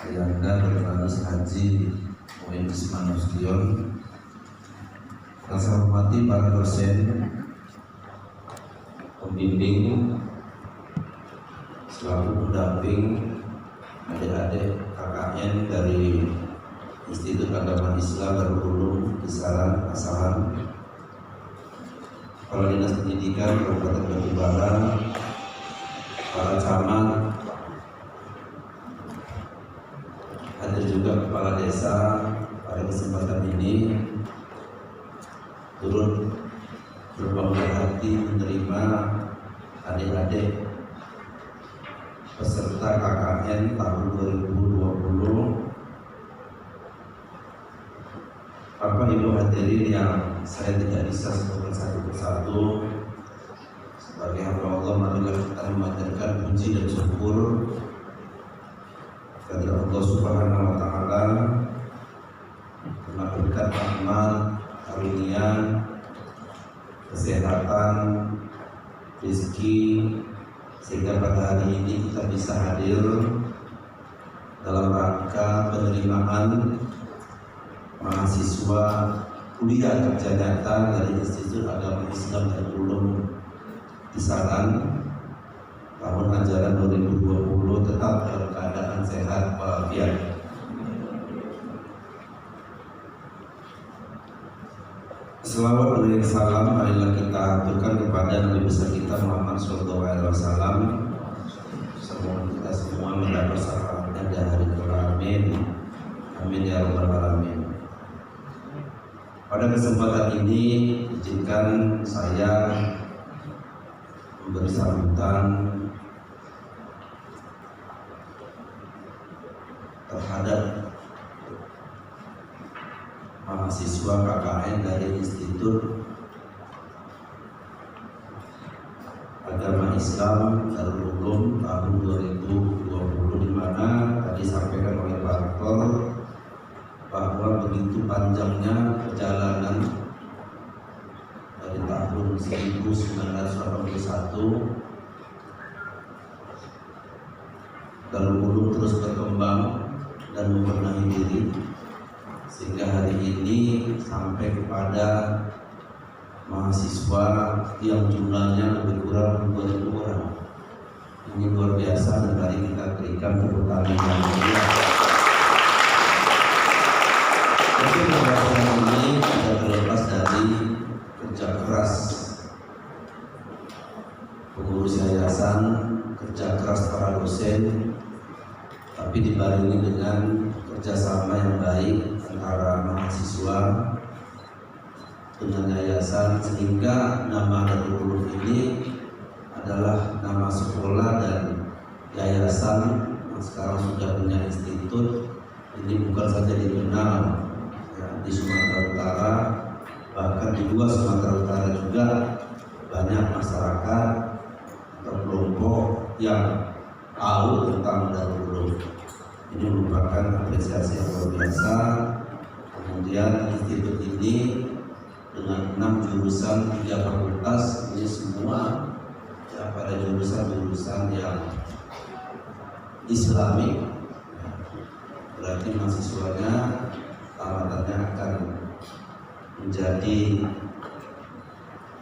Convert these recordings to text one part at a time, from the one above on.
Ayahanda Berlaras Haji Muin Isman Nasution. Rasa hormati para dosen, pembimbing, selaku pendamping adik-adik KKN dari Institut Agama Islam Darul Ulum Kisaran Asahan, Kepala Dinas Pendidikan Kabupaten Batubara, para camat, ada juga kepala desa. Pada kesempatan ini turut berbangga hati menerima adik-adik peserta KKN tahun 2020. Bapak Ibu hadirin yang saya tidak bisa sebutkan satu persatu, sebagai hamba Allah marilah kita memanjatkan puji dan syukur kepada Allah Subhanahu wa Ta'ala karena berkat rahmat, karunia, kesehatan, rezeki, sehingga pada hari ini kita bisa hadir dalam rangka penerimaan mahasiswa kuliah kerja nyata dari Institut Agama Islam Darul Ulum Kisaran tahun ajaran 2020 tetap dalam keadaan sehat walafiat. Selawat dan salam marilah kita aturkan kepada Nabi besar kita Muhammad SAW. Semoga kita semua mendapat syafaatnya di hari kelak. Amin. Amin ya rabbal alamin. Pada kesempatan ini izinkan saya memberi sambutan terhadap mahasiswa KKN dari Institut Agama Islam Darul Ulum tahun 2020, di mana tadi disampaikan oleh Pak Rektor bahwa begitu panjangnya perjalanan dari tahun 1981 Darul Ulum terus berkembang dan membenahi diri sehingga hari ini sampai kepada mahasiswa yang jumlahnya lebih kurang 2.000 orang. Ini luar biasa dan mari kita berikan tepuk tangan yang meriah. Mungkin keberhasilan ini tidak terlepas dari kerja keras pengurus yayasan, kerja keras para dosen, tapi dibarengi dengan kerjasama yang baik antara mahasiswa dengan yayasan, sehingga nama Darul Ulum ini adalah nama sekolah dan yayasan yang sekarang sudah punya institut. Ini bukan saja dikenal di Sumatera Utara, bahkan di luar Sumatera Utara juga banyak masyarakat atau kelompok yang tahu tentang Darul Ulum. Ini merupakan apresiasi yang luar biasa. Kemudian institut ini dengan 6 jurusan, 3 fakultas, ini semua ya, pada jurusan-jurusan yang Islami, berarti mahasiswanya tamatannya akan menjadi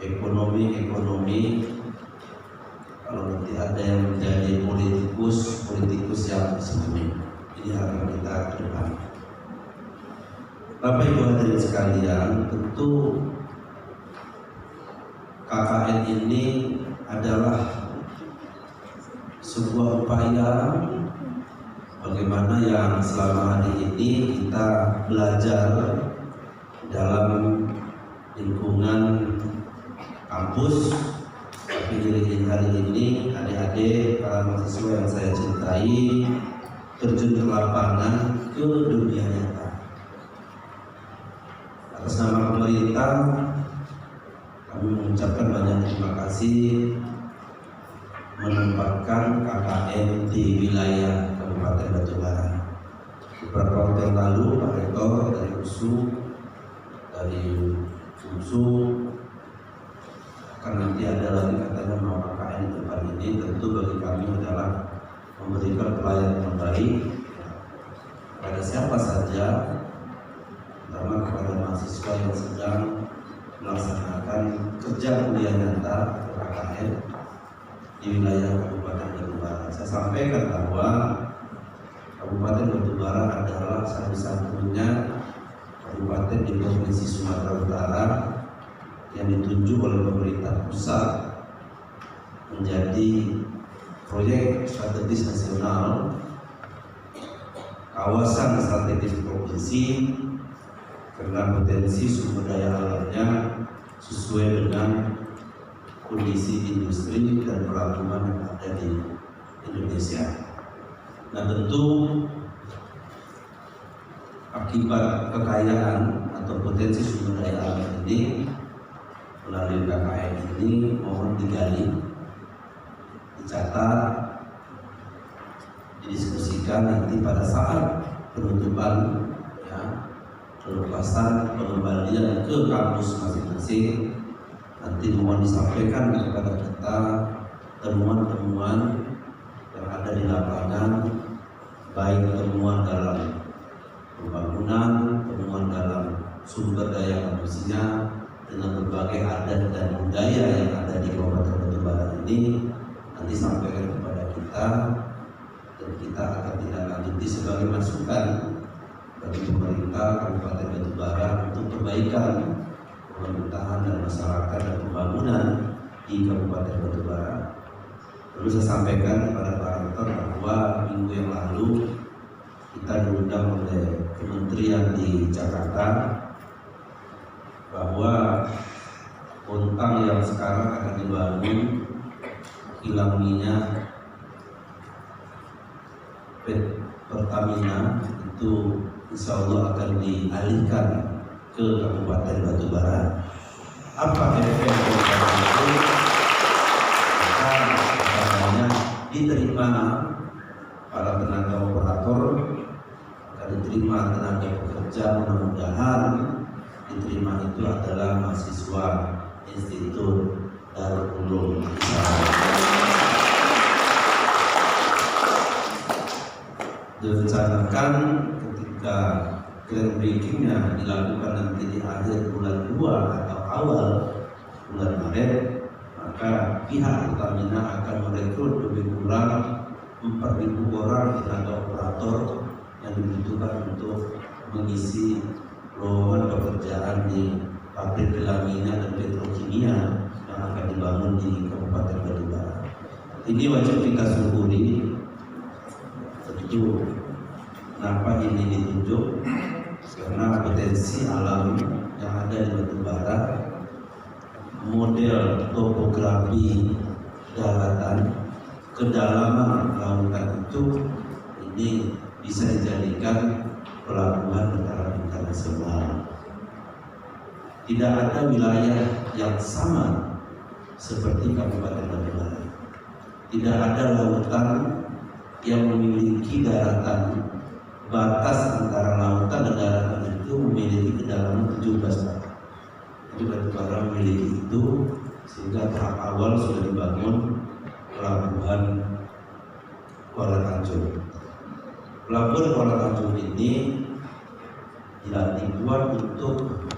ekonomi. Kalau nanti ada yang menjadi politikus yang Islami. Ini harapan kita ke depan. Bapak Ibu hadirin sekalian, tentu KKN ini adalah sebuah upaya bagaimana yang selama hari ini kita belajar dalam lingkungan kampus, tapi di hari ini adik-adik para mahasiswa yang saya cintai terjun ke lapangan, ke dunia nyata. Atas nama pemerintah kami mengucapkan banyak terima kasih menempatkan KKN di wilayah Kabupaten Batubara. Beberapa waktu yang lalu Pak Rektor dari USU, dari USU akan nanti ada lagi katanya mau KKN di tempat ini. Tentu bagi kami adalah memberikan pelayanan yang baik kepada siapa saja, terutama kepada mahasiswa yang sedang melaksanakan kerja kuliah nyata atau KKN di wilayah Kabupaten Batubara. Saya sampaikan bahwa Kabupaten Batubara adalah satu-satunya kabupaten di Provinsi Sumatera Utara yang ditunjuk oleh pemerintah pusat menjadi proyek strategis nasional, kawasan strategis provinsi, karena potensi sumber daya alamnya sesuai dengan kondisi industri dan pelabuhan yang ada di Indonesia. Nah, tentu akibat kekayaan atau potensi sumber daya alam ini melalui KKN ini mohon digali, dicatat, didiskusikan nanti pada saat penutupan, pelepasan pengembalian ke kampus masing-masing. Nanti mohon disampaikan kepada kita temuan-temuan yang ada di lapangan, baik temuan dalam pembangunan, temuan dalam sumber daya manusia dengan berbagai adat dan budaya yang ada di Kabupaten Batubara ini, nanti sampaikan kepada kita dan kita akan tindak lanjuti sebagai masukan bagi pemerintah Kabupaten Batubara untuk perbaikan pemerintahan dan masyarakat dan pembangunan di Kabupaten Batubara. Perlu saya sampaikan kepada Pak Rektor bahwa minggu yang lalu kita diundang oleh kementerian di Jakarta bahwa kontang yang sekarang akan dibangun kilang minyak Pertamina itu insya Allah akan dialihkan ke Kabupaten Batubara. Apa efek itu? Maka diterima para tenaga operator, akan diterima tenaga pekerja, mudah-mudahan diterima itu adalah mahasiswa Institut Darul Ulum. Direncanakan ketika groundbreakingnya dilakukan nanti di akhir bulan 2 atau awal bulan Maret, maka pihak Pertamina akan merekrut lebih kurang 4.000 orang tenaga operator yang dibutuhkan untuk mengisi lowongan pekerjaan di pabrik kilang minyak dan petrokimia yang akan dibangun di Kabupaten Batubara. Ini wajib kita syukuri. Tentu kenapa ini ditunjuk? Karena potensi alam yang ada di Batubara, model topografi daratan, kedalaman lautan itu ini bisa dijadikan pelabuhan garam internasional. Tidak ada wilayah yang sama seperti Kabupaten Batubara. Tidak ada lautan yang memiliki daratan, batas antara lautan dan daratan itu memiliki kedalaman 17 meter. Jadi Batubara memiliki itu, sehingga tahap awal sudah dibangun pelabuhan Kuala Tanjung. Pelabuhan Kuala Tanjung ini dibuat untuk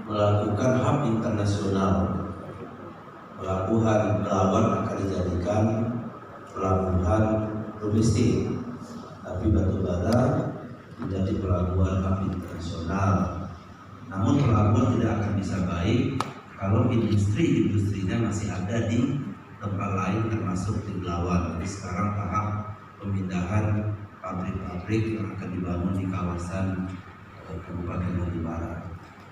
melakukan hub internasional. Pelabuhan Belawan akan dijadikan pelabuhan domestik, tapi Batubara menjadi pelabuhan hub internasional. Namun pelabuhan tidak akan bisa baik kalau industrinya masih ada di tempat lain termasuk di Belawan. Jadi sekarang tahap pemindahan pabrik-pabrik yang akan dibangun di kawasan Kabupaten Batubara.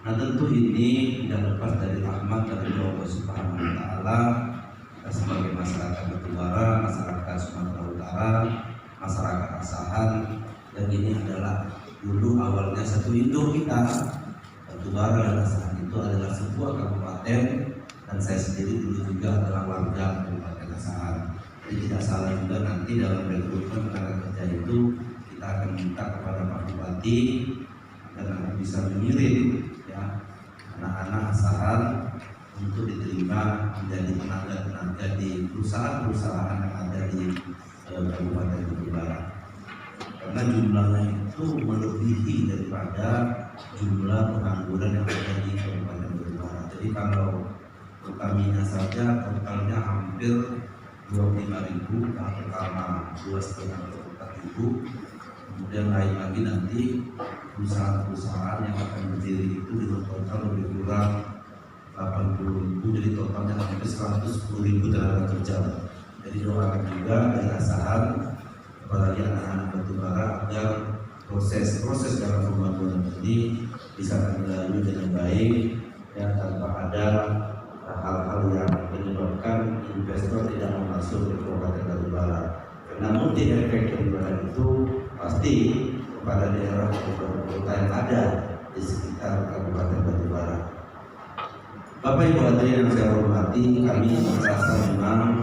Nah, tentu ini tidak lepas dari rahmat dari Allah Subhanahu wa Ta'ala. Kita sebagai masyarakat Batubara, masyarakat Sumatera Utara, masyarakat Asahan, dan ini adalah dulu awalnya satu induk kita. Batubara dan Asahan itu adalah sebuah kabupaten, dan saya sendiri dulu juga adalah warga Kabupaten Asahan. Jadi tidak salah juga nanti dalam rekrutmen tenaga kerja itu kita akan minta kepada Pak Bupati dan akan bisa mengirim anak-anak Asahan untuk diterima menjadi tenaga di perusahaan-perusahaan yang ada di Kabupaten Batubara. karena jumlahnya itu melebihi daripada jumlah pengangguran yang ada di Kabupaten Batubara. Jadi kalau Pertamina saja totalnya hampir 25.000, tahap pertama 2,5 atau 4.000, kemudian lain lagi nanti perusahaan-perusahaan yang akan berdiri itu dengan total lebih kurang 80.000, jadi totalnya hampir 110.000 tenaga kerja. Jadi doakan juga dari asahan apalagi anak-anak Batubara agar proses dalam pembangunan ini bisa terjalani dengan baik dan tanpa ada hal-hal yang menyebabkan investor tidak mau masuk ke Kabupaten Batubara. Karena multi efek daripada itu pasti kepada daerah kota yang ada di sekitar Kabupaten Batubara. Bapak Ibu hadirin yang saya hormati, kami merasa memang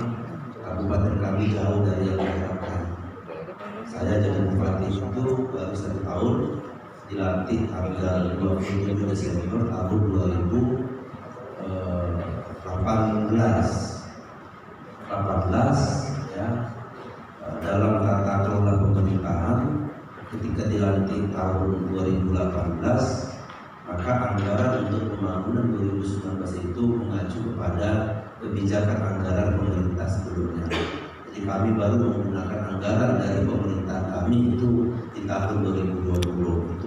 kabupaten kami jauh dari yang diharapkan. Saya jadi bupati itu baru 1 tahun, dilantik tanggal 27 Desember tahun 2018 ya. Dalam tata kelola pemerintahan ketika dilantik tahun 2018, maka anggaran untuk pembangunan 2019 itu mengacu kepada kebijakan anggaran pemerintah sebelumnya. Jadi kami baru menggunakan anggaran dari pemerintahan kami itu di tahun 2020.